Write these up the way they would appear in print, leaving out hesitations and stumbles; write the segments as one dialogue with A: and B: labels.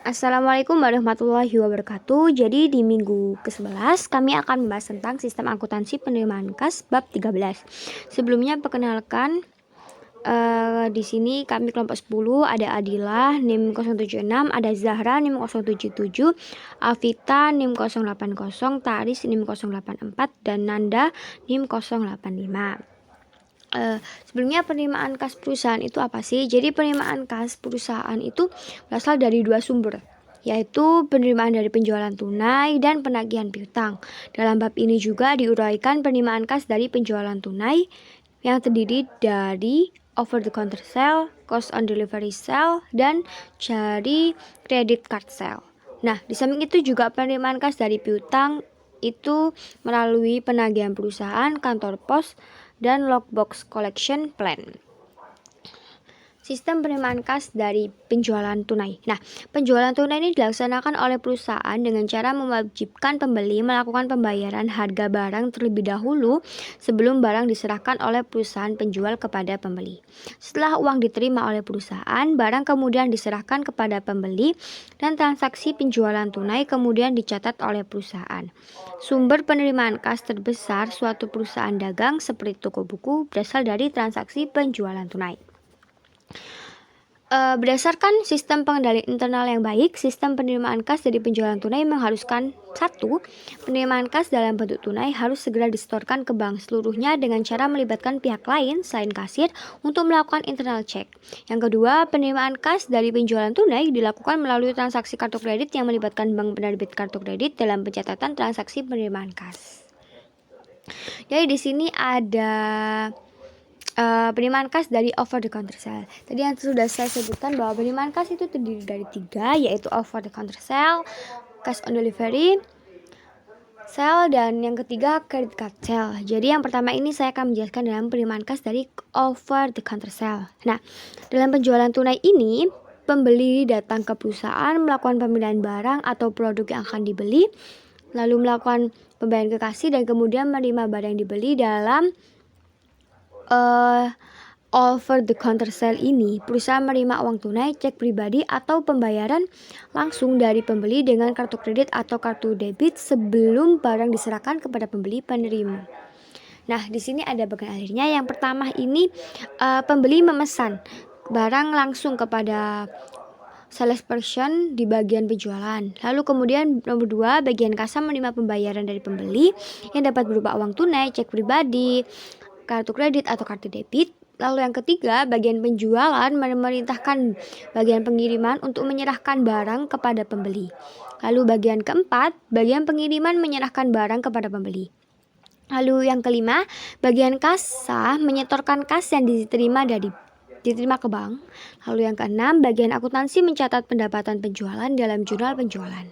A: Assalamualaikum warahmatullahi wabarakatuh. Jadi di minggu ke-11 kami akan membahas tentang sistem akuntansi penerimaan kas bab 13. Sebelumnya perkenalkan, di sini kami kelompok 10, ada Adila NIM 076, ada Zahra NIM 077, Alvita NIM 080, Taris NIM 084, dan Nanda NIM 085. Sebelumnya penerimaan kas perusahaan itu apa sih? Jadi penerimaan kas perusahaan itu berasal dari dua sumber, yaitu penerimaan dari penjualan tunai dan penagihan piutang. Dalam bab ini juga diuraikan penerimaan kas dari penjualan tunai yang terdiri dari over the counter sale, cost on delivery sale, dan dari credit card sale. Nah, di samping itu juga penerimaan kas dari piutang itu melalui penagihan perusahaan, kantor pos, dan lockbox collection plan. Sistem penerimaan kas dari penjualan tunai. Nah, penjualan tunai ini dilaksanakan oleh perusahaan dengan cara mewajibkan pembeli melakukan pembayaran harga barang terlebih dahulu sebelum barang diserahkan oleh perusahaan penjual kepada pembeli. Setelah uang diterima oleh perusahaan, barang kemudian diserahkan kepada pembeli dan transaksi penjualan tunai kemudian dicatat oleh perusahaan. Sumber penerimaan kas terbesar suatu perusahaan dagang seperti toko buku berasal dari transaksi penjualan tunai. Berdasarkan sistem pengendalian internal yang baik, sistem penerimaan kas dari penjualan tunai mengharuskan 1. Penerimaan kas dalam bentuk tunai harus segera disetorkan ke bank seluruhnya dengan cara melibatkan pihak lain selain kasir untuk melakukan internal check. Yang kedua, penerimaan kas dari penjualan tunai dilakukan melalui transaksi kartu kredit yang melibatkan bank penerbit kartu kredit dalam pencatatan transaksi penerimaan kas. Jadi di sini ada penerimaan kas dari over the counter sale. Tadi yang sudah saya sebutkan bahwa penerimaan kas itu terdiri dari 3, yaitu over the counter sale, cash on delivery sale, dan yang ketiga credit card sale. Jadi yang pertama ini saya akan menjelaskan dalam penerimaan kas dari over the counter sale. Nah, dalam penjualan tunai ini, pembeli datang ke perusahaan melakukan pemilihan barang atau produk yang akan dibeli, lalu melakukan pembayaran ke kasir dan kemudian menerima barang yang dibeli. Dalam over the counter sale ini, perusahaan menerima uang tunai, cek pribadi, atau pembayaran langsung dari pembeli dengan kartu kredit atau kartu debit sebelum barang diserahkan kepada pembeli penerima. Nah, di sini ada bagian akhirnya. Yang pertama ini pembeli memesan barang langsung kepada sales person di bagian penjualan. Lalu kemudian nomor 2, bagian kasa menerima pembayaran dari pembeli yang dapat berupa uang tunai, cek pribadi, kartu kredit atau kartu debit. Lalu yang ketiga, bagian penjualan memerintahkan bagian pengiriman untuk menyerahkan barang kepada pembeli. Lalu bagian keempat, bagian pengiriman menyerahkan barang kepada pembeli. Lalu yang kelima, bagian kasa menyetorkan kas yang diterima ke bank. Lalu yang keenam, bagian akuntansi mencatat pendapatan penjualan dalam jurnal penjualan.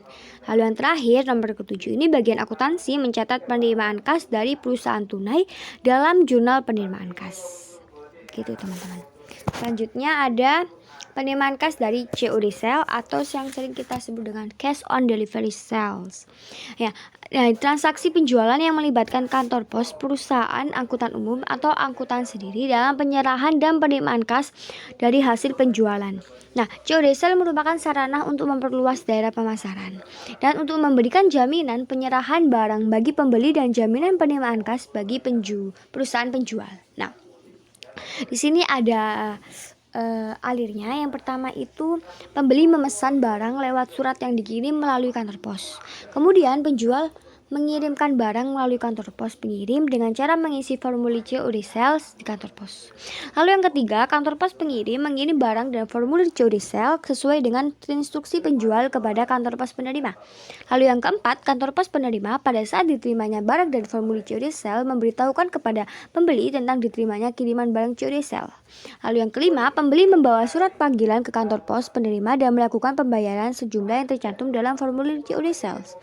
A: Lalu yang terakhir, nomor ke-7 ini bagian akuntansi mencatat penerimaan kas dari perusahaan tunai dalam jurnal penerimaan kas. Gitu teman-teman. Selanjutnya ada penerimaan kas dari COD sale atau yang sering kita sebut dengan cash on delivery sales. Ya, transaksi penjualan yang melibatkan kantor pos, perusahaan angkutan umum atau angkutan sendiri dalam penyerahan dan penerimaan kas dari hasil penjualan. Nah, COD sale merupakan sarana untuk memperluas daerah pemasaran dan untuk memberikan jaminan penyerahan barang bagi pembeli dan jaminan penerimaan kas bagi perusahaan penjual. Nah, di sini ada alirnya. Yang pertama itu pembeli memesan barang lewat surat yang dikirim melalui kantor pos. Kemudian penjual mengirimkan barang melalui kantor pos pengirim dengan cara mengisi formulir COD sales di kantor pos. Lalu yang ketiga, kantor pos pengirim mengirim barang dan formulir COD sales sesuai dengan instruksi penjual kepada kantor pos penerima. Lalu yang keempat, kantor pos penerima pada saat diterimanya barang dan formulir COD sales memberitahukan kepada pembeli tentang diterimanya kiriman barang COD sales. Lalu yang kelima, pembeli membawa surat panggilan ke kantor pos penerima dan melakukan pembayaran sejumlah yang tercantum dalam formulir COD sales.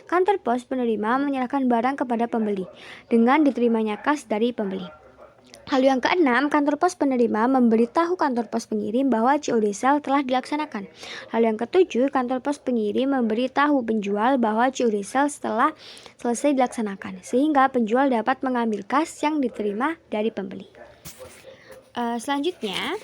A: Kantor pos penerima menyerahkan barang kepada pembeli dengan diterimanya kas dari pembeli. Lalu yang keenam, kantor pos penerima memberitahu kantor pos pengirim bahwa COD sale telah dilaksanakan. Lalu yang ketujuh, kantor pos pengirim memberitahu penjual bahwa COD sale telah selesai dilaksanakan, sehingga penjual dapat mengambil kas yang diterima dari pembeli. Selanjutnya,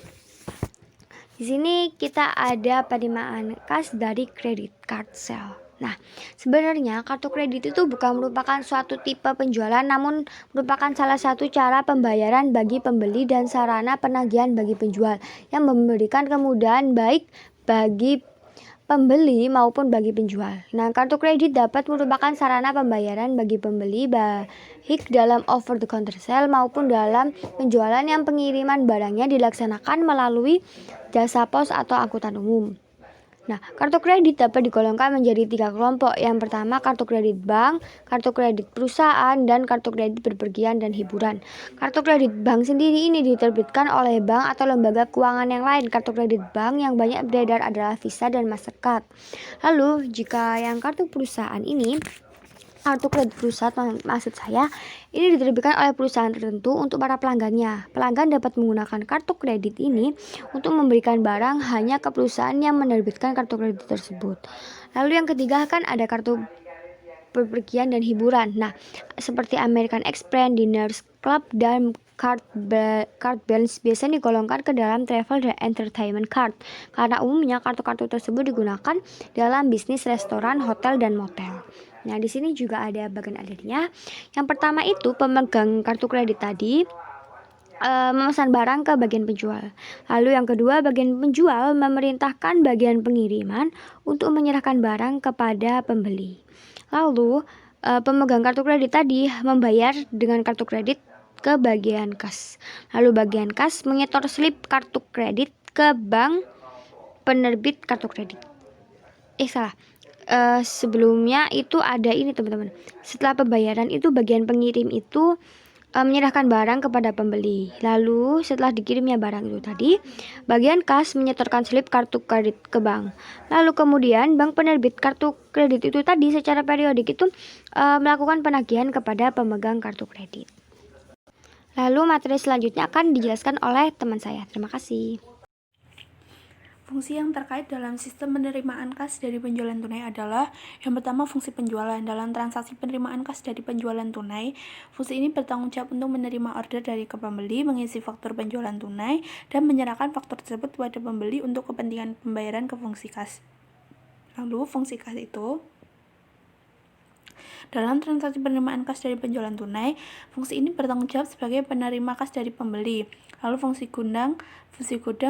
A: Di sini kita ada penerimaan kas dari credit card sale. Nah, sebenarnya kartu kredit itu bukan merupakan suatu tipe penjualan, namun merupakan salah satu cara pembayaran bagi pembeli dan sarana penagihan bagi penjual yang memberikan kemudahan baik bagi pembeli maupun bagi penjual. Nah, kartu kredit dapat merupakan sarana pembayaran bagi pembeli baik dalam over the counter sale maupun dalam penjualan yang pengiriman barangnya dilaksanakan melalui jasa pos atau angkutan umum. Nah, kartu kredit dapat digolongkan menjadi 3 kelompok. Yang pertama, kartu kredit bank, kartu kredit perusahaan, dan kartu kredit bepergian dan hiburan. Kartu kredit bank sendiri ini diterbitkan oleh bank atau lembaga keuangan yang lain. Kartu kredit bank yang banyak beredar adalah Visa dan Mastercard. Lalu, jika yang kartu perusahaan ini, kartu kredit perusahaan maksud saya ini diterbitkan oleh perusahaan tertentu untuk para pelanggannya. Pelanggan dapat menggunakan kartu kredit ini untuk memberikan barang hanya ke perusahaan yang menerbitkan kartu kredit tersebut. Lalu yang ketiga kan ada kartu bepergian dan hiburan. Nah, seperti American Express, Diners Club, dan card balance biasanya digolongkan ke dalam travel dan entertainment card karena umumnya kartu-kartu tersebut digunakan dalam bisnis restoran, hotel, dan motel. Nah, di sini juga ada bagian addendumnya. Yang pertama itu pemegang kartu kredit tadi memesan barang ke bagian penjual. Lalu yang kedua, bagian penjual memerintahkan bagian pengiriman untuk menyerahkan barang kepada pembeli. Lalu pemegang kartu kredit tadi membayar dengan kartu kredit ke bagian kas. Lalu bagian kas menyetor slip kartu kredit ke bank penerbit kartu kredit. Salah. Sebelumnya itu ada ini teman-teman. Setelah pembayaran itu bagian pengirim itu menyerahkan barang kepada pembeli. Lalu setelah dikirimnya barang itu tadi, bagian kas menyetorkan slip kartu kredit ke bank. Lalu kemudian bank penerbit kartu kredit itu tadi secara periodik itu melakukan penagihan kepada pemegang kartu kredit. Lalu materi selanjutnya akan dijelaskan oleh teman saya. Terima kasih.
B: Fungsi yang terkait dalam sistem penerimaan kas dari penjualan tunai adalah yang pertama fungsi penjualan. Dalam transaksi penerimaan kas dari penjualan tunai, fungsi ini bertanggung jawab untuk menerima order dari pembeli, mengisi faktur penjualan tunai, dan menyerahkan faktur tersebut kepada pembeli untuk kepentingan pembayaran ke fungsi kas. Lalu fungsi kas itu dalam transaksi penerimaan kas dari penjualan tunai, fungsi ini bertanggung jawab sebagai penerima kas dari pembeli. Lalu fungsi gudang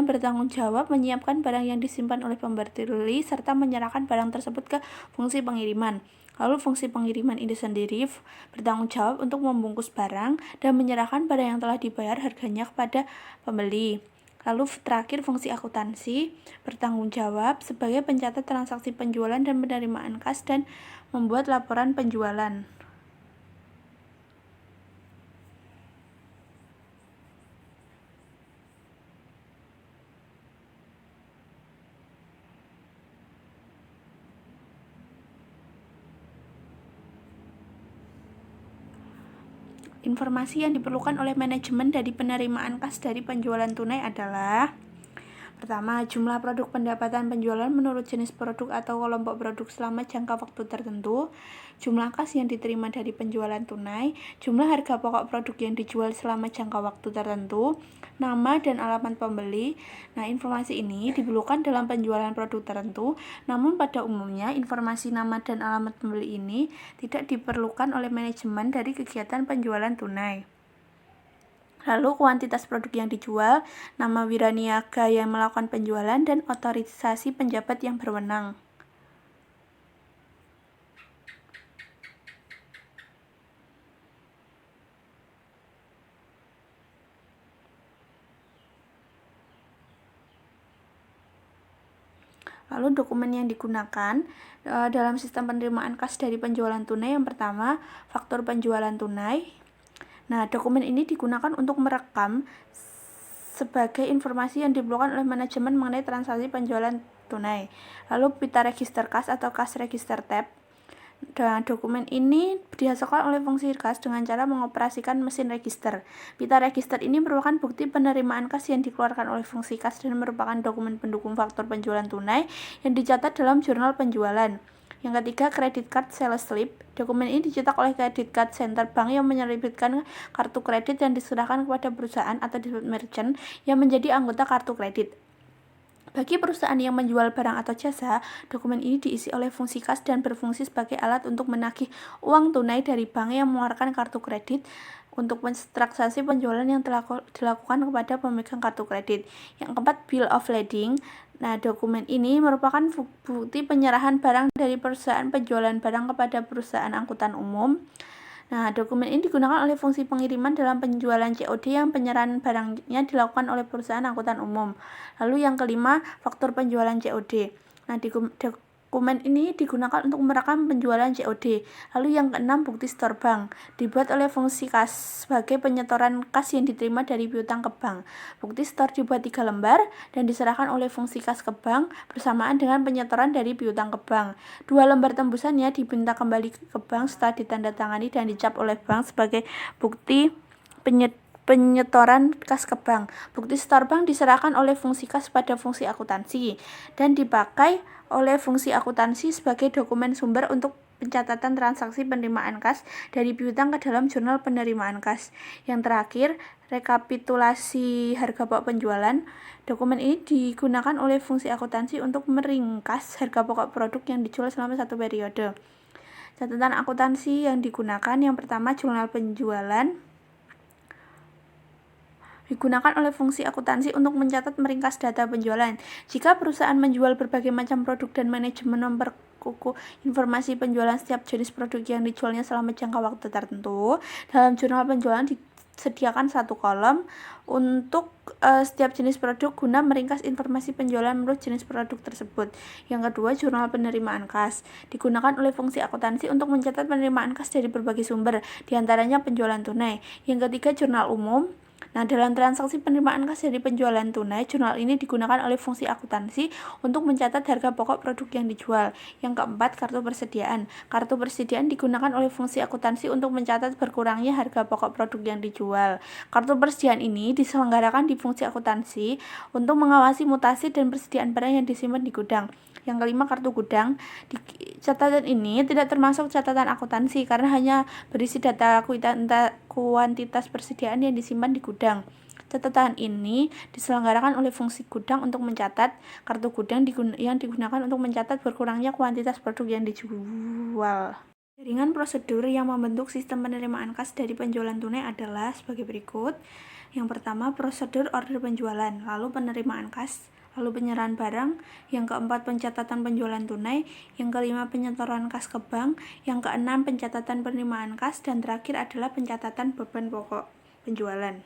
B: bertanggung jawab menyiapkan barang yang disimpan oleh pembeli serta menyerahkan barang tersebut ke fungsi pengiriman. Lalu fungsi pengiriman ini sendiri bertanggung jawab untuk membungkus barang dan menyerahkan barang yang telah dibayar harganya kepada pembeli. Lalu terakhir fungsi akuntansi bertanggung jawab sebagai pencatat transaksi penjualan dan penerimaan kas dan membuat laporan penjualan. Informasi yang diperlukan oleh manajemen dari penerimaan kas dari penjualan tunai adalah: pertama, jumlah produk pendapatan penjualan menurut jenis produk atau kelompok produk selama jangka waktu tertentu, jumlah kas yang diterima dari penjualan tunai, jumlah harga pokok produk yang dijual selama jangka waktu tertentu, nama dan alamat pembeli. Nah, informasi ini diperlukan dalam penjualan produk tertentu, namun pada umumnya informasi nama dan alamat pembeli ini tidak diperlukan oleh manajemen dari kegiatan penjualan tunai. Lalu kuantitas produk yang dijual, nama wiraniaga yang melakukan penjualan, dan otorisasi penjabat yang berwenang. Lalu dokumen yang digunakan dalam sistem penerimaan kas dari penjualan tunai, yang pertama faktur penjualan tunai. Nah, dokumen ini digunakan untuk merekam sebagai informasi yang diperlukan oleh manajemen mengenai transaksi penjualan tunai. Lalu pita register kas atau cash register tab. Dan dokumen ini dihasilkan oleh fungsi kas dengan cara mengoperasikan mesin register. Pita register ini merupakan bukti penerimaan kas yang dikeluarkan oleh fungsi kas dan merupakan dokumen pendukung faktur penjualan tunai yang dicatat dalam jurnal penjualan. Yang ketiga, credit card sales slip. Dokumen ini dicetak oleh credit card center bank yang menerbitkan kartu kredit yang diserahkan kepada perusahaan atau disebut merchant yang menjadi anggota kartu kredit. Bagi perusahaan yang menjual barang atau jasa, dokumen ini diisi oleh fungsi kas dan berfungsi sebagai alat untuk menagih uang tunai dari bank yang mengeluarkan kartu kredit untuk transaksi penjualan yang dilakukan kepada pemegang kartu kredit. Yang keempat, bill of lading. Nah, dokumen ini merupakan bukti penyerahan barang dari perusahaan penjualan barang kepada perusahaan angkutan umum. Nah, dokumen ini digunakan oleh fungsi pengiriman dalam penjualan COD yang penyerahan barangnya dilakukan oleh perusahaan angkutan umum. Lalu yang kelima, faktur penjualan COD. Nah, dokumen ini digunakan untuk merekam penjualan COD. Lalu yang keenam, bukti store bank. Dibuat oleh fungsi kas sebagai penyetoran kas yang diterima dari piutang ke bank. Bukti store dibuat 3 lembar dan diserahkan oleh fungsi kas ke bank bersamaan dengan penyetoran dari piutang ke bank. 2 lembar tembusannya diminta kembali ke bank setelah ditandatangani dan dicap oleh bank sebagai bukti penyetoran kas ke bank. Bukti store bank diserahkan oleh fungsi kas pada fungsi akuntansi dan dipakai oleh fungsi akuntansi sebagai dokumen sumber untuk pencatatan transaksi penerimaan kas dari piutang ke dalam jurnal penerimaan kas. Yang terakhir, rekapitulasi harga pokok penjualan. Dokumen ini digunakan oleh fungsi akuntansi untuk meringkas harga pokok produk yang dijual selama satu periode. Catatan akuntansi yang digunakan, yang pertama, jurnal penjualan. Digunakan oleh fungsi akuntansi untuk mencatat meringkas data penjualan. Jika perusahaan menjual berbagai macam produk dan manajemen memperkukuh informasi penjualan setiap jenis produk yang dijualnya selama jangka waktu tertentu, dalam jurnal penjualan disediakan satu kolom untuk setiap jenis produk guna meringkas informasi penjualan menurut jenis produk tersebut. Yang kedua, jurnal penerimaan kas. Digunakan oleh fungsi akuntansi untuk mencatat penerimaan kas dari berbagai sumber, diantaranya penjualan tunai. Yang ketiga, jurnal umum. Nah, dalam transaksi penerimaan kas dari penjualan tunai, jurnal ini digunakan oleh fungsi akuntansi untuk mencatat harga pokok produk yang dijual. Yang keempat, kartu persediaan. Kartu persediaan digunakan oleh fungsi akuntansi untuk mencatat berkurangnya harga pokok produk yang dijual. Kartu persediaan ini diselenggarakan di fungsi akuntansi untuk mengawasi mutasi dan persediaan barang yang disimpan di gudang. Yang kelima, kartu gudang. Catatan ini tidak termasuk catatan akuntansi karena hanya berisi data kuantitas persediaan yang disimpan di gudang. Catatan ini diselenggarakan oleh fungsi gudang untuk mencatat. Kartu gudang yang digunakan untuk mencatat berkurangnya kuantitas produk yang dijual. Jaringan prosedur yang membentuk sistem penerimaan kas dari penjualan tunai adalah sebagai berikut. Yang pertama, prosedur order penjualan, lalu penerimaan kas, lalu penyerahan barang. Yang keempat, pencatatan penjualan tunai. Yang kelima, penyetoran kas ke bank. Yang keenam, pencatatan penerimaan kas. Dan terakhir adalah pencatatan beban pokok penjualan.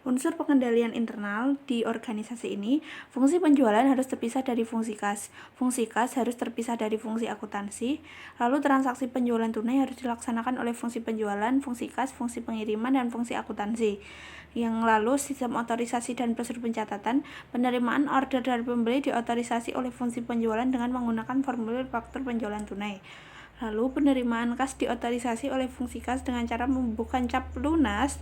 B: Unsur pengendalian internal di organisasi ini, fungsi penjualan harus terpisah dari fungsi kas. Fungsi kas harus terpisah dari fungsi akuntansi. Lalu transaksi penjualan tunai harus dilaksanakan oleh fungsi penjualan, fungsi kas, fungsi pengiriman, dan fungsi akuntansi. Yang lalu, sistem otorisasi dan prosedur pencatatan. Penerimaan order dari pembeli diotorisasi oleh fungsi penjualan dengan menggunakan formulir faktur penjualan tunai. Lalu, penerimaan kas diotorisasi oleh fungsi kas dengan cara membubuhkan cap lunas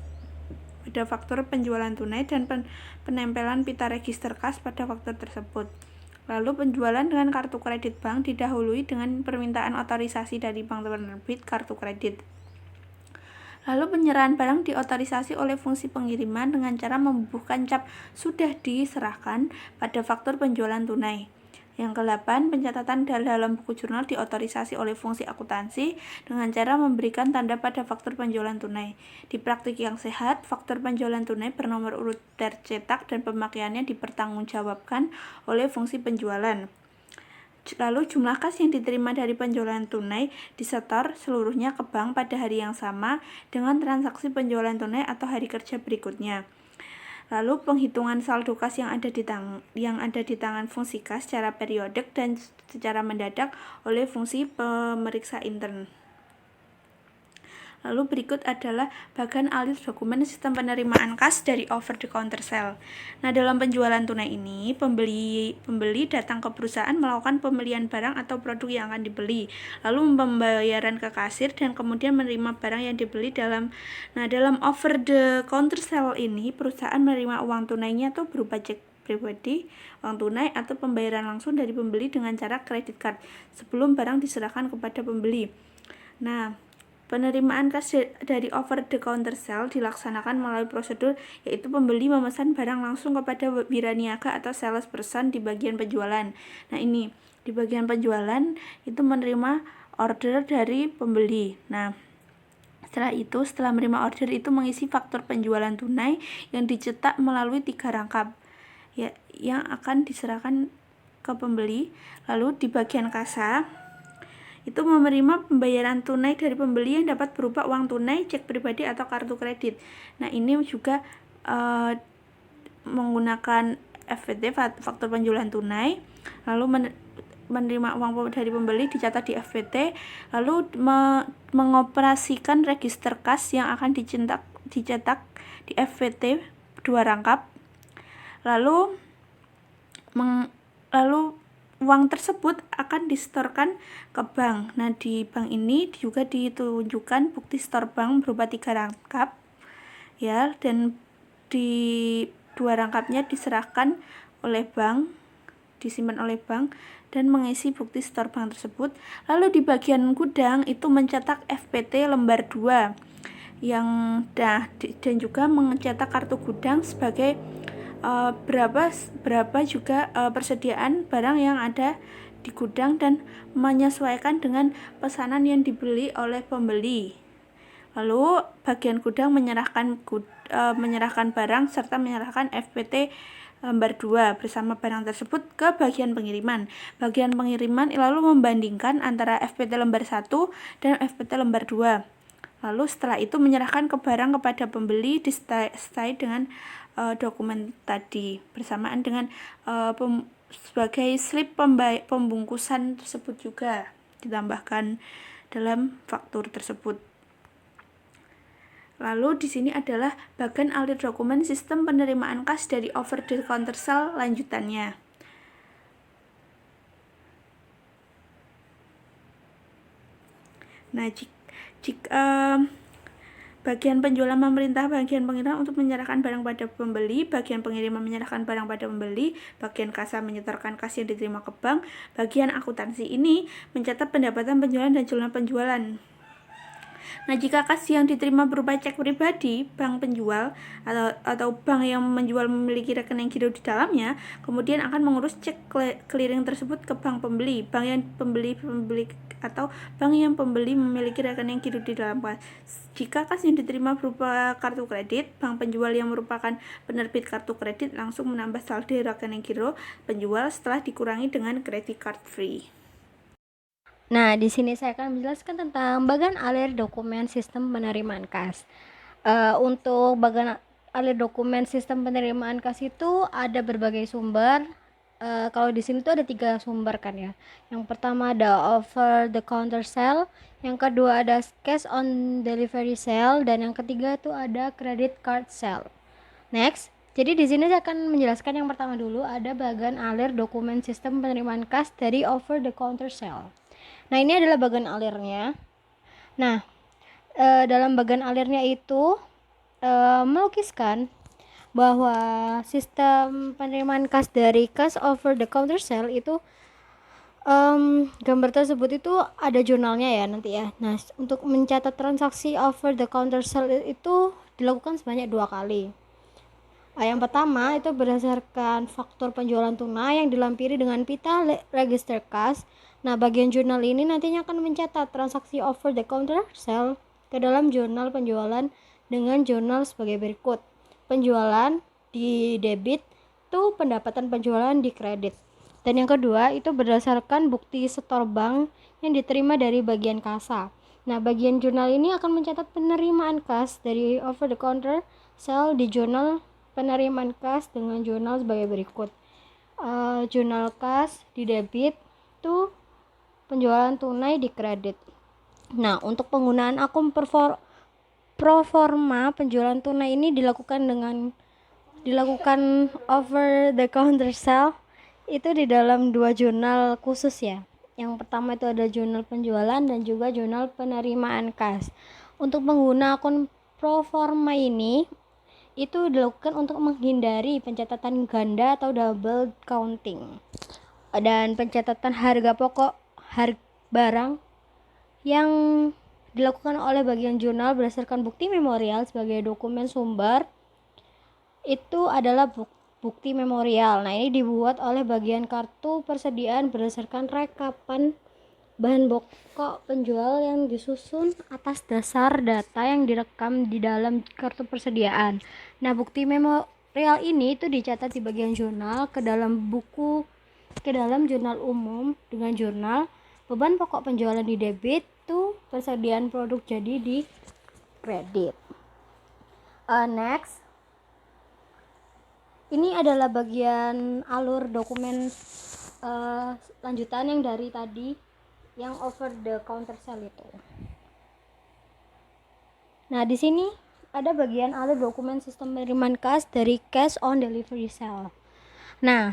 B: pada faktur penjualan tunai dan penempelan pita register kas pada faktur tersebut. Lalu, penjualan dengan kartu kredit bank didahului dengan permintaan otorisasi dari bank penerbit kartu kredit. Lalu, penyerahan barang diotorisasi oleh fungsi pengiriman dengan cara membubuhkan cap sudah diserahkan pada faktur penjualan tunai. Yang ke-8, pencatatan dalam buku jurnal diotorisasi oleh fungsi akuntansi dengan cara memberikan tanda pada faktur penjualan tunai. Di praktik yang sehat, faktur penjualan tunai bernomor urut tercetak dan pemakaiannya dipertanggungjawabkan oleh fungsi penjualan. Lalu, jumlah kas yang diterima dari penjualan tunai disetor seluruhnya ke bank pada hari yang sama dengan transaksi penjualan tunai atau hari kerja berikutnya. Lalu, penghitungan saldo kas yang ada di tangan fungsi kas secara periodik dan secara mendadak oleh fungsi pemeriksa intern. Lalu berikut adalah bagan alih dokumen sistem penerimaan kas dari over the counter sale. Nah, dalam penjualan tunai ini, pembeli datang ke perusahaan melakukan pembelian barang atau produk yang akan dibeli, lalu pembayaran ke kasir dan kemudian menerima barang yang dibeli dalam over the counter sale ini, perusahaan menerima uang tunainya atau berupa cek pribadi, uang tunai, atau pembayaran langsung dari pembeli dengan cara kredit card sebelum barang diserahkan kepada pembeli. Nah, Penerimaan kas dari over the counter sale dilaksanakan melalui prosedur, yaitu pembeli memesan barang langsung kepada wiraniaga atau salesperson di bagian penjualan. Nah, ini di bagian penjualan itu menerima order dari pembeli. Nah, setelah menerima order itu mengisi faktur penjualan tunai yang dicetak melalui 3 rangkap ya, yang akan diserahkan ke pembeli. Lalu di bagian kasa itu menerima pembayaran tunai dari pembeli yang dapat berupa uang tunai, cek pribadi, atau kartu kredit. Nah, ini juga menggunakan FPT, faktur penjualan tunai, lalu menerima uang dari pembeli dicatat di FPT, lalu mengoperasikan register kas yang akan dicetak di FPT 2 rangkap, lalu uang tersebut akan disetorkan ke bank. Nah, di bank ini juga ditunjukkan bukti setor bank berupa 3 rangkap ya, dan di 2 rangkapnya diserahkan oleh bank, disimpan oleh bank dan mengisi bukti setor bank tersebut. Lalu di bagian gudang itu mencetak FPT lembar 2 dan juga mencetak kartu gudang sebagai berapa juga persediaan barang yang ada di gudang dan menyesuaikan dengan pesanan yang dibeli oleh pembeli. Lalu bagian gudang menyerahkan barang serta menyerahkan FPT lembar 2 bersama barang tersebut ke bagian pengiriman. Bagian pengiriman lalu membandingkan antara FPT lembar 1 dan FPT lembar 2. Lalu setelah itu menyerahkan barang kepada pembeli disertai dengan dokumen tadi bersamaan dengan sebagai slip pembungkusan tersebut juga ditambahkan dalam faktur tersebut. Lalu di sini adalah bagian alir dokumen sistem penerimaan kas dari over the counter sale lanjutannya. Nah, jika bagian penjualan memerintah bagian pengiriman untuk menyerahkan barang pada pembeli, bagian pengiriman menyerahkan barang pada pembeli, bagian kasa menyetorkan kas yang diterima ke bank, bagian akuntansi ini mencatat pendapatan penjualan dan jumlah penjualan. Nah, jika kas yang diterima berupa cek pribadi, bank penjual atau bank yang menjual memiliki rekening giro di dalamnya, kemudian akan mengurus cek clearing tersebut ke bank pembeli. Bank yang pembeli atau bank yang pembeli memiliki rekening giro di dalam kas. Jika kas yang diterima berupa kartu kredit, bank penjual yang merupakan penerbit kartu kredit langsung menambah saldo rekening giro penjual setelah dikurangi dengan credit card free.
A: Nah, di sini saya akan menjelaskan tentang bagian alir dokumen sistem penerimaan kas. Untuk bagian alir dokumen sistem penerimaan kas itu ada berbagai sumber. Kalau di sini tuh ada 3 sumber kan ya. Yang pertama ada over the counter sale, yang kedua ada cash on delivery sale, dan yang ketiga tuh ada credit card sale. Next, jadi di sini saya akan menjelaskan yang pertama dulu, ada bagian alir dokumen sistem penerimaan kas dari over the counter sale. Nah, ini adalah bagian alirnya. Nah, dalam bagian alirnya itu melukiskan bahwa sistem penerimaan kas dari cash over the counter sale itu gambar tersebut itu ada jurnalnya ya nanti ya. Nah, untuk mencatat transaksi over the counter sale itu dilakukan sebanyak 2 kali. Yang pertama itu berdasarkan faktur penjualan tunai yang dilampiri dengan pita register kas. Nah, bagian jurnal ini nantinya akan mencatat transaksi over the counter sale ke dalam jurnal penjualan dengan jurnal sebagai berikut. Penjualan di debit itu pendapatan penjualan di kredit. Dan yang kedua itu berdasarkan bukti setor bank yang diterima dari bagian kasa. Nah, bagian jurnal ini akan mencatat penerimaan kas dari over the counter sale di jurnal penerimaan kas dengan jurnal sebagai berikut. Jurnal kas di debit itu penjualan tunai di kredit. Nah, untuk penggunaan akun pro forma penjualan tunai ini dilakukan over the counter sale itu di dalam 2 jurnal khusus ya. Yang pertama itu ada jurnal penjualan dan juga jurnal penerimaan kas. Untuk pengguna akun pro forma ini itu dilakukan untuk menghindari pencatatan ganda atau double counting dan pencatatan harga pokok barang yang dilakukan oleh bagian jurnal berdasarkan bukti memorial sebagai dokumen sumber itu adalah bukti memorial. Nah, ini dibuat oleh bagian kartu persediaan berdasarkan rekapan bahan pokok penjual yang disusun atas dasar data yang direkam di dalam kartu persediaan. Nah, bukti memorial ini itu dicatat di bagian jurnal ke dalam jurnal umum dengan jurnal beban pokok penjualan di debit, tuh persediaan produk jadi di kredit. Next, ini adalah bagian alur dokumen lanjutan yang dari tadi yang over the counter sale itu. Nah, di sini ada bagian alur dokumen sistem penerimaan kas dari cash on delivery sale. Nah,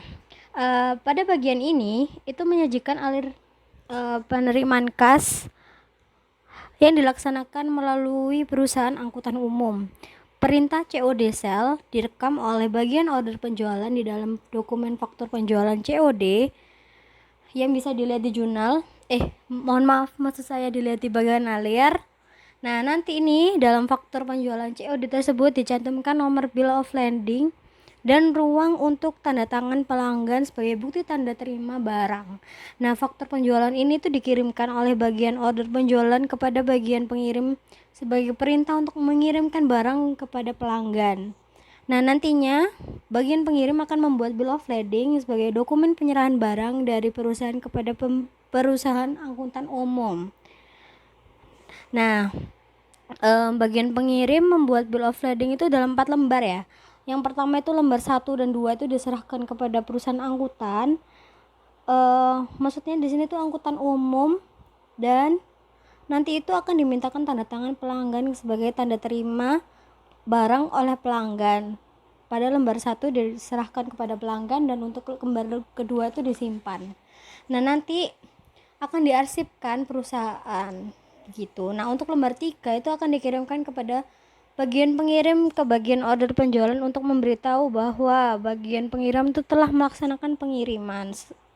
A: pada bagian ini itu menyajikan alur penerimaan kas yang dilaksanakan melalui perusahaan angkutan umum. Perintah COD sale direkam oleh bagian order penjualan di dalam dokumen faktur penjualan COD yang bisa dilihat di jurnal. Maksud saya dilihat di bagian layar. Nah, nanti ini dalam faktur penjualan COD tersebut dicantumkan nomor bill of lading dan ruang untuk tanda tangan pelanggan sebagai bukti tanda terima barang. Nah, faktur penjualan ini tuh dikirimkan oleh bagian order penjualan kepada bagian pengirim sebagai perintah untuk mengirimkan barang kepada pelanggan. Nah, nantinya bagian pengirim akan membuat bill of lading sebagai dokumen penyerahan barang dari perusahaan kepada perusahaan angkutan umum. Nah, bagian pengirim membuat bill of lading itu dalam 4 lembar ya. Yang pertama itu lembar 1 dan 2 itu diserahkan kepada perusahaan angkutan. Maksudnya di sini tuh angkutan umum, dan nanti itu akan dimintakan tanda tangan pelanggan sebagai tanda terima barang oleh pelanggan. Pada lembar 1 diserahkan kepada pelanggan dan untuk lembar kedua itu disimpan. Nah, nanti akan diarsipkan perusahaan gitu. Nah, untuk lembar 3 itu akan dikirimkan kepada bagian pengirim ke bagian order penjualan untuk memberitahu bahwa bagian pengirim itu telah melaksanakan pengiriman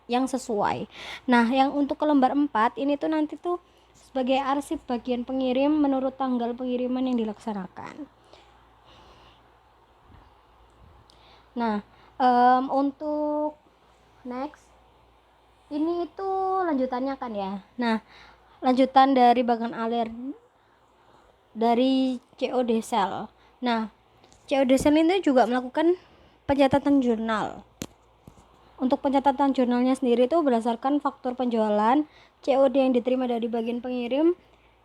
A: yang sesuai. Nah, yang untuk ke lembar 4 ini tuh nanti tuh sebagai arsip bagian pengirim menurut tanggal pengiriman yang dilaksanakan. Nah, untuk next ini itu lanjutannya kan ya. Nah, lanjutan dari bagian alir dari COD sale. Nah, COD sale ini juga melakukan pencatatan jurnal. Untuk pencatatan jurnalnya sendiri itu berdasarkan faktur penjualan COD yang diterima dari bagian pengirim,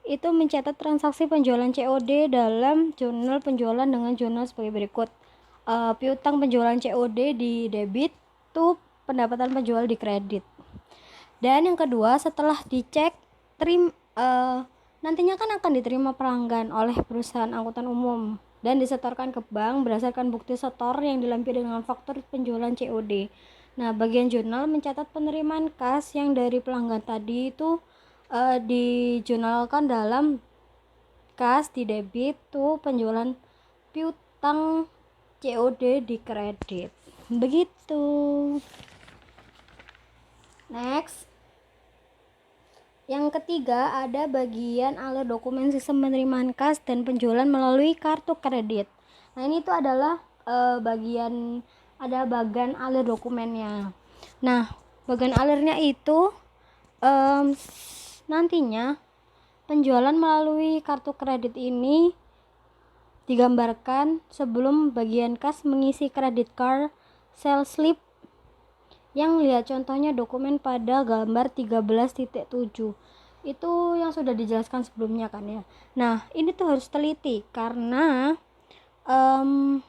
A: itu mencatat transaksi penjualan COD dalam jurnal penjualan dengan jurnal sebagai berikut. Piutang penjualan COD di debit, tuh pendapatan penjual di kredit. Dan yang kedua, setelah dicek nantinya kan akan diterima pelanggan oleh perusahaan angkutan umum dan disetorkan ke bank berdasarkan bukti setor yang dilampiri dengan faktur penjualan COD. Nah, bagian jurnal mencatat penerimaan kas yang dari pelanggan tadi itu dijurnalkan dalam kas di debit, tuh penjualan piutang COD di kredit. Begitu. Next. Yang ketiga ada bagian alur dokumen sistem penerimaan kas dan penjualan melalui kartu kredit. Nah, ini tuh adalah bagian alur dokumennya. Nah, bagian alurnya itu nantinya penjualan melalui kartu kredit ini digambarkan sebelum bagian kas mengisi credit card sales slip yang lihat contohnya dokumen pada gambar 13.7 itu yang sudah dijelaskan sebelumnya kan ya. Nah, ini tuh harus teliti karena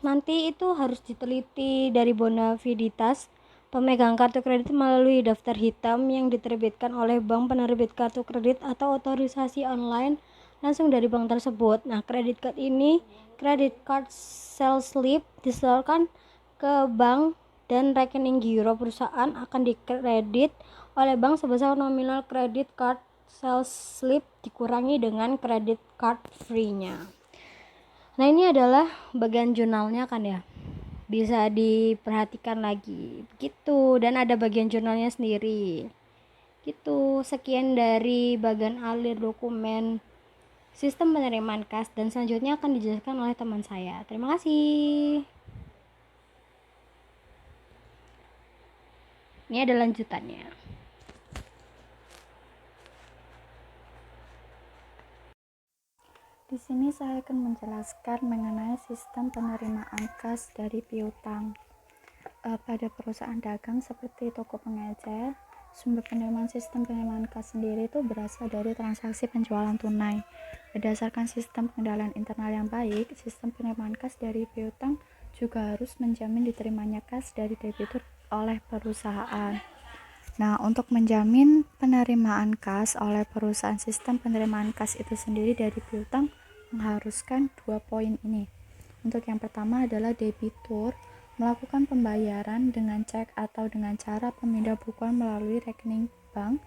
A: nanti itu harus diteliti dari bonafiditas pemegang kartu kredit melalui daftar hitam yang diterbitkan oleh bank penerbit kartu kredit atau otorisasi online langsung dari bank tersebut. Nah, credit card sales slip disetorkan ke bank dan rekening giro perusahaan akan dikredit oleh bank sebesar nominal credit card sales slip dikurangi dengan credit card free-nya. Nah, ini adalah bagian jurnalnya kan ya, bisa diperhatikan lagi gitu, dan ada bagian jurnalnya sendiri gitu. Sekian dari bagian alir dokumen sistem penerimaan kas, dan selanjutnya akan dijelaskan oleh teman saya. Terima kasih. Ini ada lanjutannya.
C: Di sini saya akan menjelaskan mengenai sistem penerimaan kas dari piutang. Pada perusahaan dagang seperti toko pengecer, sumber penerimaan sistem penerimaan kas sendiri itu berasal dari transaksi penjualan tunai. Berdasarkan sistem pengendalian internal yang baik, sistem penerimaan kas dari piutang juga harus menjamin diterimanya kas dari debitur oleh perusahaan. Nah, untuk menjamin penerimaan kas oleh perusahaan, sistem penerimaan kas itu sendiri dari piutang mengharuskan 2 poin ini. Untuk yang pertama adalah debitur melakukan pembayaran dengan cek atau dengan cara pemindah bukuan melalui rekening bank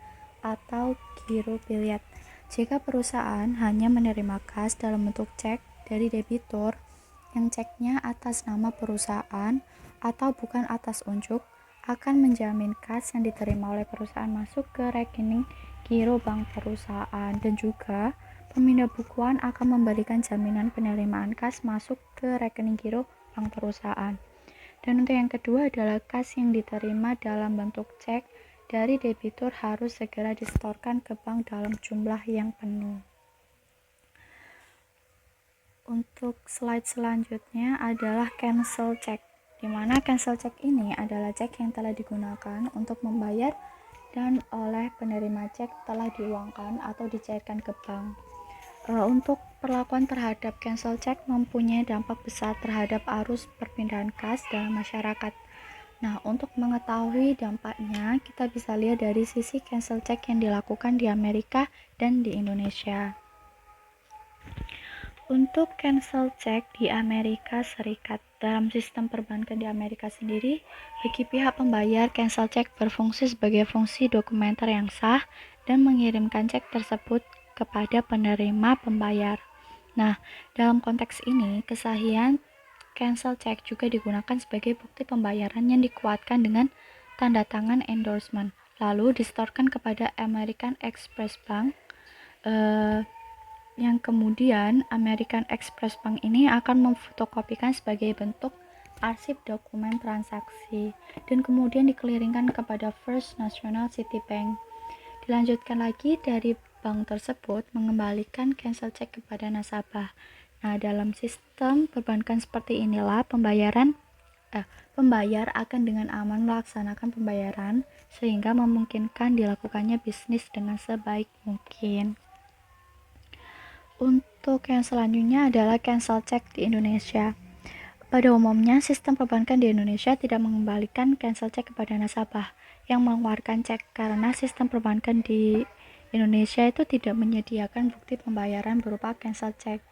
C: atau giro biliat. Jika perusahaan hanya menerima kas dalam bentuk cek dari debitur yang ceknya atas nama perusahaan atau bukan atas unjuk, akan menjamin kas yang diterima oleh perusahaan masuk ke rekening giro bank perusahaan, dan juga pemindah bukuan akan memberikan jaminan penerimaan kas masuk ke rekening giro bank perusahaan. Dan untuk yang kedua adalah kas yang diterima dalam bentuk cek dari debitur harus segera disetorkan ke bank dalam jumlah yang penuh. Untuk slide selanjutnya adalah cancel check, di mana cancel check ini adalah cek yang telah digunakan untuk membayar dan oleh penerima cek telah diuangkan atau dicairkan ke bank. Untuk perlakuan terhadap cancel check mempunyai dampak besar terhadap arus perpindahan kas dalam masyarakat. Nah, untuk mengetahui dampaknya, kita bisa lihat dari sisi cancel check yang dilakukan di Amerika dan di Indonesia. Untuk cancel check di Amerika Serikat, dalam sistem perbankan di Amerika sendiri, bagi pihak pembayar, cancel check berfungsi sebagai fungsi dokumenter yang sah dan mengirimkan cek tersebut kepada penerima pembayar. Nah, dalam konteks ini, kesahihan cancel check juga digunakan sebagai bukti pembayaran yang dikuatkan dengan tanda tangan endorsement, lalu disetorkan kepada American Express Bank, yang kemudian American Express Bank ini akan memfotokopikan sebagai bentuk arsip dokumen transaksi dan kemudian dikeliringkan kepada First National City Bank. Dilanjutkan lagi dari bank tersebut mengembalikan cancel check kepada nasabah. Nah, dalam sistem perbankan seperti inilah pembayar akan dengan aman melaksanakan pembayaran sehingga memungkinkan dilakukannya bisnis dengan sebaik mungkin. Untuk yang selanjutnya adalah cancel check di Indonesia. Pada umumnya, sistem perbankan di Indonesia tidak mengembalikan cancel check kepada nasabah yang mengeluarkan cek karena sistem perbankan di Indonesia itu tidak menyediakan bukti pembayaran berupa cancel check.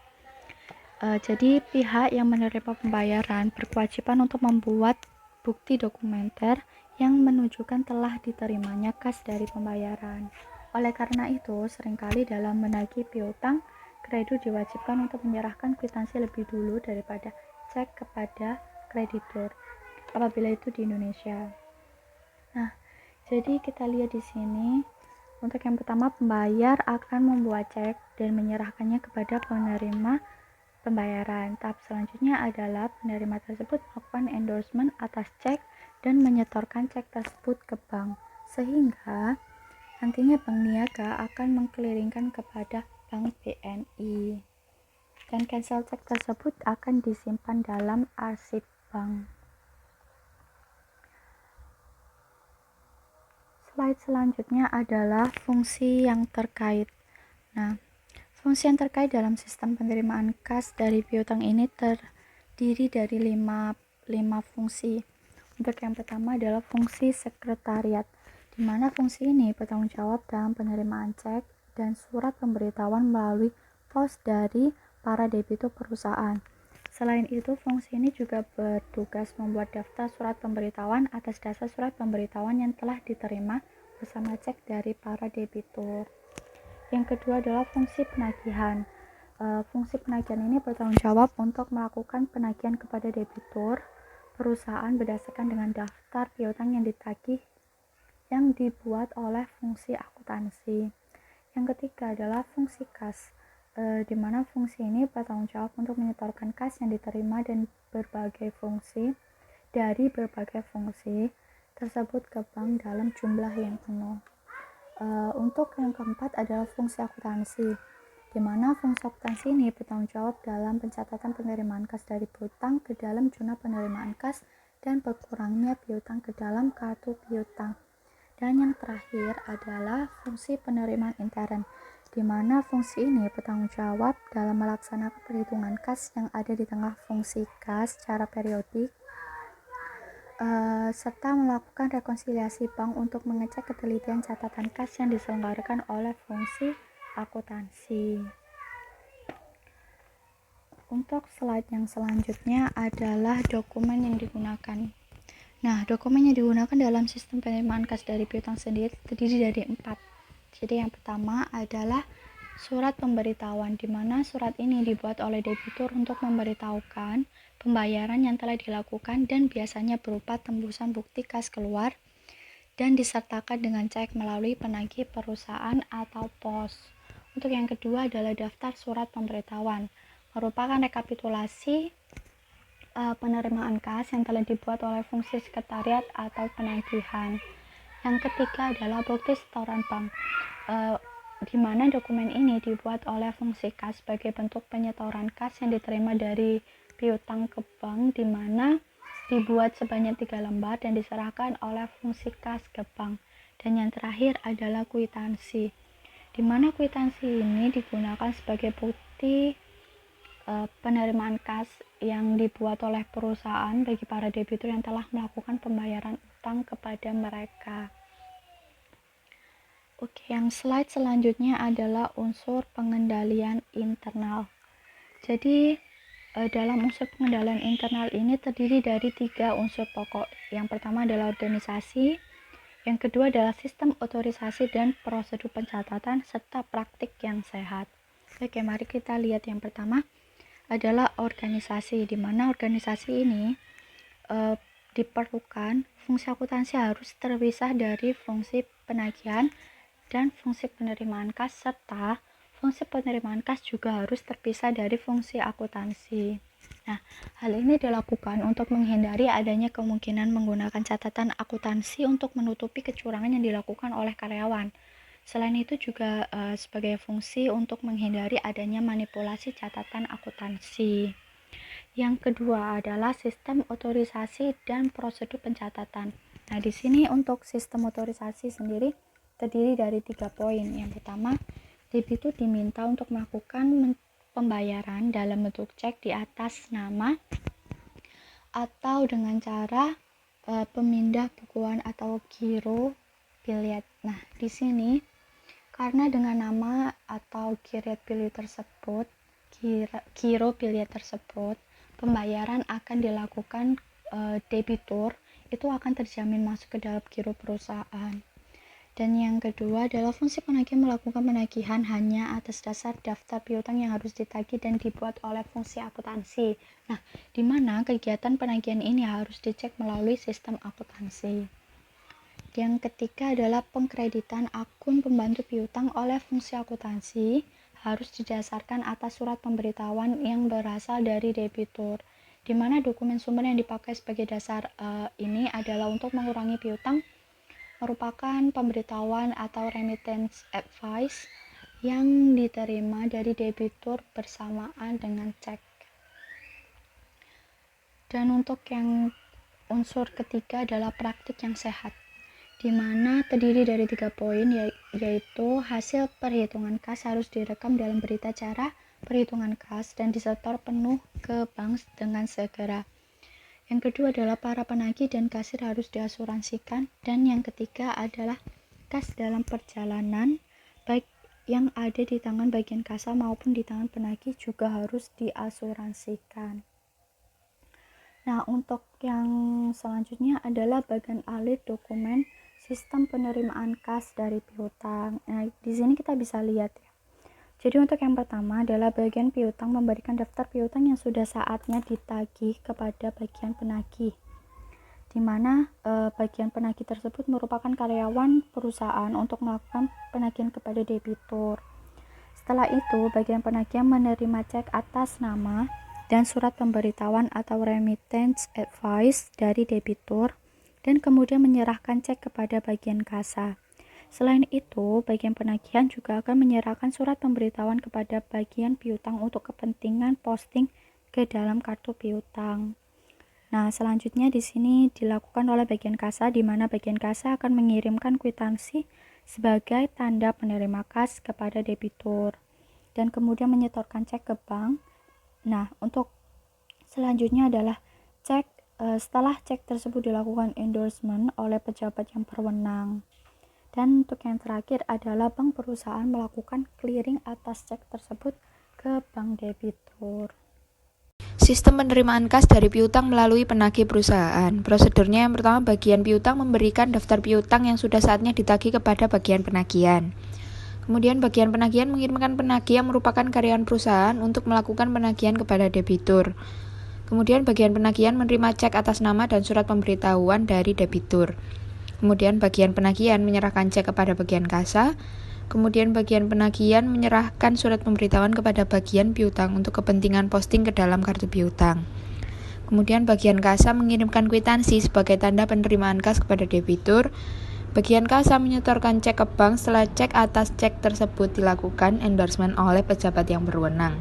C: Jadi pihak yang menerima pembayaran berkewajiban untuk membuat bukti dokumenter yang menunjukkan telah diterimanya kas dari pembayaran. Oleh karena itu, seringkali dalam menagih piutang, kreditur diwajibkan untuk menyerahkan kwitansi lebih dulu daripada cek kepada kreditur apabila itu di Indonesia. Nah, jadi kita lihat di sini, untuk yang pertama pembayar akan membuat cek dan menyerahkannya kepada penerima pembayaran. Tahap selanjutnya adalah penerima tersebut melakukan endorsement atas cek dan menyetorkan cek tersebut ke bank, sehingga nantinya bank niaga akan mengkelilingkan kepada bank BNI. Dan cancel check tersebut akan disimpan dalam arsip bank. Slide selanjutnya adalah fungsi yang terkait. Nah, fungsi yang terkait dalam sistem penerimaan kas dari piutang ini terdiri dari 5 fungsi. Untuk yang pertama adalah fungsi sekretariat, di mana fungsi ini bertanggung jawab dalam penerimaan cek dan surat pemberitahuan melalui pos dari para debitur perusahaan. Selain itu, fungsi ini juga bertugas membuat daftar surat pemberitahuan atas dasar surat pemberitahuan yang telah diterima bersama cek dari para debitur. Yang kedua adalah fungsi penagihan. Fungsi penagihan ini bertanggung jawab untuk melakukan penagihan kepada debitur perusahaan berdasarkan dengan daftar piutang yang ditagih yang dibuat oleh fungsi akuntansi. Yang ketiga adalah fungsi kas. di mana fungsi ini bertanggung jawab untuk menyetorkan kas yang diterima dan berbagai fungsi dari berbagai fungsi tersebut ke bank dalam jumlah yang penuh. Untuk yang keempat adalah fungsi akuntansi, di mana fungsi akuntansi ini bertanggung jawab dalam pencatatan penerimaan kas dari piutang ke dalam jurnal penerimaan kas dan berkurangnya piutang ke dalam kartu piutang. Dan yang terakhir adalah fungsi penerimaan intern, di mana fungsi ini bertanggung jawab dalam melaksanakan perhitungan kas yang ada di tengah fungsi kas secara periodik, serta melakukan rekonsiliasi bank untuk mengecek ketelitian catatan kas yang diselenggarakan oleh fungsi akuntansi. Untuk slide yang selanjutnya adalah dokumen yang digunakan. Nah, dokumen yang digunakan dalam sistem penerimaan kas dari piutang sendiri terdiri dari 4. Jadi yang pertama adalah surat pemberitahuan, di mana surat ini dibuat oleh debitur untuk memberitahukan pembayaran yang telah dilakukan dan biasanya berupa tembusan bukti kas keluar dan disertakan dengan cek melalui penagih perusahaan atau pos. Untuk yang kedua adalah daftar surat pemberitahuan, merupakan rekapitulasi penerimaan kas yang telah dibuat oleh fungsi sekretariat atau penagihan. Yang ketiga adalah bukti setoran bank, di mana dokumen ini dibuat oleh fungsi kas sebagai bentuk penyetoran kas yang diterima dari piutang ke bank, di mana dibuat sebanyak 3 lembar dan diserahkan oleh fungsi kas ke bank. Dan yang terakhir adalah kwitansi, di mana kwitansi ini digunakan sebagai bukti penerimaan kas yang dibuat oleh perusahaan bagi para debitur yang telah melakukan pembayaran utang kepada mereka. Oke, yang slide selanjutnya adalah unsur pengendalian internal. Jadi dalam unsur pengendalian internal ini terdiri dari 3 unsur pokok. Yang pertama adalah organisasi, yang kedua adalah sistem otorisasi dan prosedur pencatatan serta praktik yang sehat. Oke, mari kita lihat yang pertama adalah organisasi, di mana organisasi ini diperlukan fungsi akuntansi harus terpisah dari fungsi penagihan dan fungsi penerimaan kas, serta fungsi penerimaan kas juga harus terpisah dari fungsi akuntansi. Nah, hal ini dilakukan untuk menghindari adanya kemungkinan menggunakan catatan akuntansi untuk menutupi kecurangan yang dilakukan oleh karyawan. Selain itu juga sebagai fungsi untuk menghindari adanya manipulasi catatan akuntansi. Yang kedua adalah sistem otorisasi dan prosedur pencatatan. Nah, di sini untuk sistem otorisasi sendiri terdiri dari 3 poin. Yang pertama, debitur diminta untuk melakukan pembayaran dalam bentuk cek di atas nama atau dengan cara pemindah bukuan atau giro biliet. Nah, di sini karena dengan nama atau giro biliet tersebut, pembayaran akan dilakukan debitur itu akan terjamin masuk ke dalam giro perusahaan. Dan yang kedua adalah fungsi penagih melakukan penagihan hanya atas dasar daftar piutang yang harus ditagih dan dibuat oleh fungsi akuntansi. Nah, di mana kegiatan penagihan ini harus dicek melalui sistem akuntansi. Yang ketiga adalah pengkreditan akun pembantu piutang oleh fungsi akuntansi harus didasarkan atas surat pemberitahuan yang berasal dari debitur, di mana dokumen sumber yang dipakai sebagai dasar ini adalah untuk mengurangi piutang, merupakan pemberitahuan atau remittance advice yang diterima dari debitur bersamaan dengan cek. Dan untuk yang unsur ketiga adalah praktik yang sehat, di mana terdiri dari 3 poin, yaitu hasil perhitungan kas harus direkam dalam berita cara perhitungan kas dan disetor penuh ke bank dengan segera. Yang kedua adalah para penagih dan kasir harus diasuransikan, dan yang ketiga adalah kas dalam perjalanan baik yang ada di tangan bagian kasa maupun di tangan penagih juga harus diasuransikan. Nah, untuk yang selanjutnya adalah bagian alit dokumen sistem penerimaan kas dari piutang. Nah, di sini kita bisa lihat ya. Jadi untuk yang pertama adalah bagian piutang memberikan daftar piutang yang sudah saatnya ditagih kepada bagian penagih, di mana bagian penagih tersebut merupakan karyawan perusahaan untuk melakukan penagihan kepada debitur. Setelah itu, bagian penagihan menerima cek atas nama dan surat pemberitahuan atau remittance advice dari debitur dan kemudian menyerahkan cek kepada bagian kasa. Selain itu, bagian penagihan juga akan menyerahkan surat pemberitahuan kepada bagian piutang untuk kepentingan posting ke dalam kartu piutang. Nah, selanjutnya di sini dilakukan oleh bagian kasa, di mana bagian kasa akan mengirimkan kwitansi sebagai tanda penerima kas kepada debitur dan kemudian menyetorkan cek ke bank. Nah, untuk selanjutnya adalah cek setelah cek tersebut dilakukan endorsement oleh pejabat yang berwenang. Dan untuk yang terakhir adalah bank perusahaan melakukan clearing atas cek tersebut ke bank debitur.
B: Sistem penerimaan kas dari piutang melalui penagih perusahaan. Prosedurnya yang pertama, bagian piutang memberikan daftar piutang yang sudah saatnya ditagih kepada bagian penagihan. Kemudian bagian penagihan mengirimkan penagih yang merupakan karyawan perusahaan untuk melakukan penagihan kepada debitur. Kemudian bagian penagihan menerima cek atas nama dan surat pemberitahuan dari debitur. Kemudian bagian penagihan menyerahkan cek kepada bagian kasa. Kemudian bagian penagihan menyerahkan surat pemberitahuan kepada bagian piutang untuk kepentingan posting ke dalam kartu piutang. Kemudian bagian kasa mengirimkan kwitansi sebagai tanda penerimaan kas kepada debitur. Bagian kasa menyetorkan cek ke bank setelah cek atas cek tersebut dilakukan endorsement oleh pejabat yang berwenang.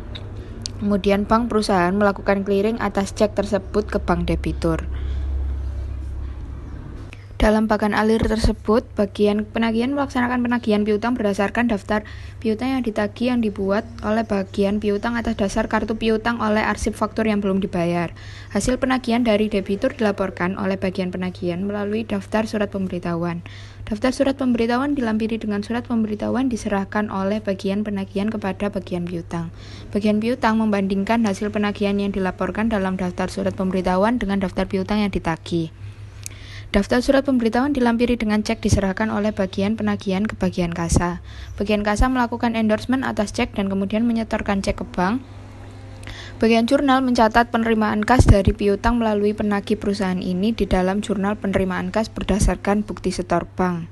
B: Kemudian bank perusahaan melakukan clearing atas cek tersebut ke bank debitur. Dalam bagan alir tersebut, bagian penagihan melaksanakan penagihan piutang berdasarkan daftar piutang yang ditagih yang dibuat oleh bagian piutang atas dasar kartu piutang oleh arsip faktur yang belum dibayar. Hasil penagihan dari debitur dilaporkan oleh bagian penagihan melalui daftar surat pemberitahuan. Daftar surat pemberitahuan dilampiri dengan surat pemberitahuan diserahkan oleh bagian penagihan kepada bagian piutang. Bagian piutang membandingkan hasil penagihan yang dilaporkan dalam daftar surat pemberitahuan dengan daftar piutang yang ditagih. Daftar surat pemberitahuan dilampiri dengan cek diserahkan oleh bagian penagihan ke bagian kasa. Bagian kasa melakukan endorsement atas cek dan kemudian menyetorkan cek ke bank. Bagian jurnal mencatat penerimaan kas dari piutang melalui penagih perusahaan ini di dalam jurnal penerimaan kas berdasarkan bukti setor bank.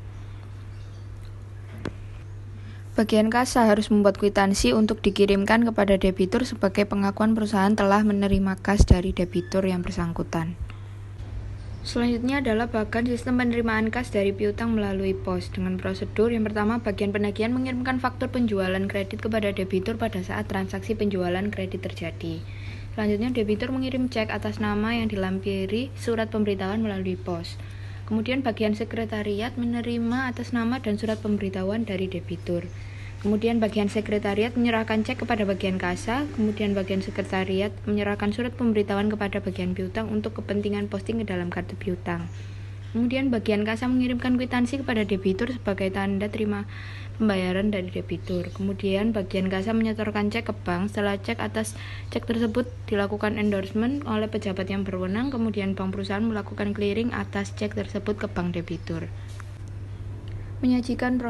B: Bagian kasa harus membuat kwitansi untuk dikirimkan kepada debitur sebagai pengakuan perusahaan telah menerima kas dari debitur yang bersangkutan. Selanjutnya adalah bagan sistem penerimaan kas dari piutang melalui pos. Dengan prosedur yang pertama, bagian penagihan mengirimkan faktur penjualan kredit kepada debitur pada saat transaksi penjualan kredit terjadi. Selanjutnya, debitur mengirim cek atas nama yang dilampiri surat pemberitahuan melalui pos. Kemudian bagian sekretariat menerima atas nama dan surat pemberitahuan dari debitur. Kemudian bagian sekretariat menyerahkan cek kepada bagian kasa, kemudian bagian sekretariat menyerahkan surat pemberitahuan kepada bagian piutang untuk kepentingan posting ke dalam kartu piutang. Kemudian bagian kasa mengirimkan kwitansi kepada debitur sebagai tanda terima pembayaran dari debitur. Kemudian bagian kasa menyetorkan cek ke bank. Setelah cek atas cek tersebut dilakukan endorsement oleh pejabat yang berwenang, kemudian bank perusahaan melakukan clearing atas cek tersebut ke bank debitur. Menyajikan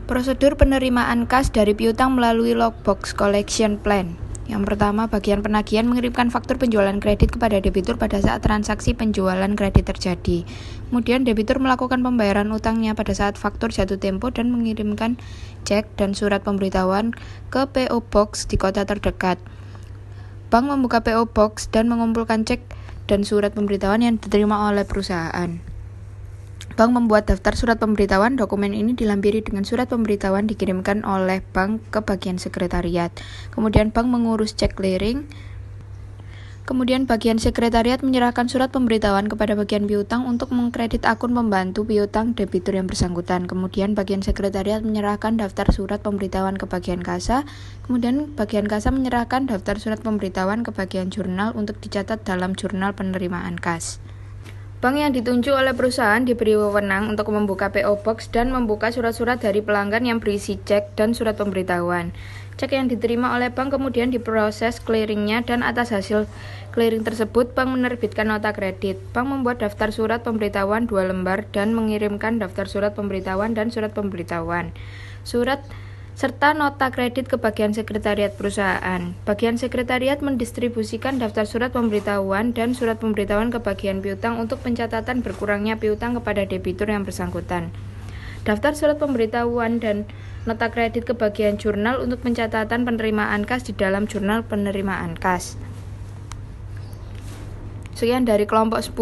B: prosedur penerimaan kas dari piutang melalui logbox collection plan. Yang pertama, bagian penagihan mengirimkan faktur penjualan kredit kepada debitur pada saat transaksi penjualan kredit terjadi. Kemudian debitur melakukan pembayaran utangnya pada saat faktur jatuh tempo dan mengirimkan cek dan surat pemberitahuan ke PO Box di kota terdekat. Bank membuka PO Box dan mengumpulkan cek dan surat pemberitahuan yang diterima oleh perusahaan. Bank membuat daftar surat pemberitahuan. Dokumen ini dilampiri dengan surat pemberitahuan dikirimkan oleh bank ke bagian sekretariat. Kemudian bank mengurus cek clearing. Kemudian bagian sekretariat menyerahkan surat pemberitahuan kepada bagian piutang untuk mengkredit akun pembantu piutang debitur yang bersangkutan. Kemudian bagian sekretariat menyerahkan daftar surat pemberitahuan ke bagian kasa. Kemudian bagian kasa menyerahkan daftar surat pemberitahuan ke bagian jurnal untuk dicatat dalam jurnal penerimaan kas. Bank yang ditunjuk oleh perusahaan diberi wewenang untuk membuka PO Box dan membuka surat-surat dari pelanggan yang berisi cek dan surat pemberitahuan. Cek yang diterima oleh bank kemudian diproses clearingnya dan atas hasil clearing tersebut bank menerbitkan nota kredit. Bank membuat daftar surat pemberitahuan 2 lembar dan mengirimkan daftar surat pemberitahuan dan surat pemberitahuan. Surat serta nota kredit ke bagian sekretariat perusahaan. Bagian sekretariat mendistribusikan daftar surat pemberitahuan dan surat pemberitahuan ke bagian piutang untuk pencatatan berkurangnya piutang kepada debitur yang bersangkutan. Daftar surat pemberitahuan dan nota kredit ke bagian jurnal untuk pencatatan penerimaan kas di dalam jurnal penerimaan kas. Sekian dari kelompok 10.